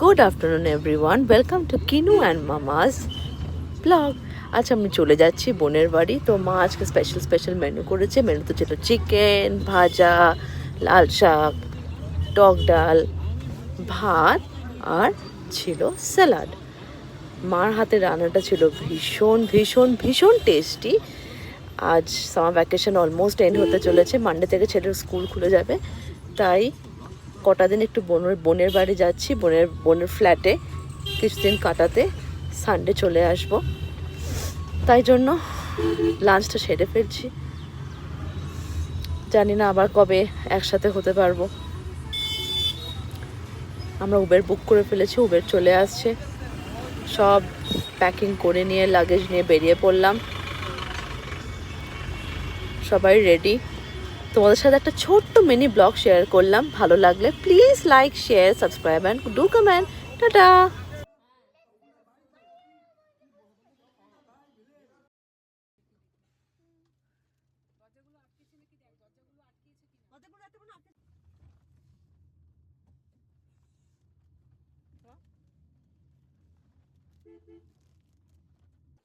Good afternoon everyone, welcome to Kinu and Mama's blog. আজ আমি চলে যাচ্ছি বোনের বাড়ি। তো মা আজকে স্পেশাল মেনু করেছে। মেনুতে ছিল চিকেন, ভাজা, লাল শাক, টক ডাল, ভাত আর ছিল স্যালাড। মার হাতে রান্নাটা ছিল ভীষণ ভীষণ ভীষণ টেস্টি। আজ সামার ভ্যাকেশন অলমোস্ট এন্ড হতে চলেছে, মানডে থেকে ছেলের স্কুল খুলে যাবে। তাই কটা দিন একটু বোনের বাড়ি যাচ্ছি, বোনের ফ্ল্যাটে কিছুদিন কাটাতে। সানডে চলে আসব, তাই জন্য লাঞ্চটা সেরে ফেলছি। জানি না আবার কবে একসাথে হতে পারবো। আমরা উবের বুক করে ফেলেছি, উবের চলে আসছে। সব প্যাকিং করে নিয়ে লাগেজ নিয়ে বেরিয়ে পড়লাম। সবাই রেডি। তোমাদের সাথে একটা ছোট্ট মিনি ব্লগ শেয়ার করলাম। ভালো লাগলে please like, share, subscribe and do comment. Tata.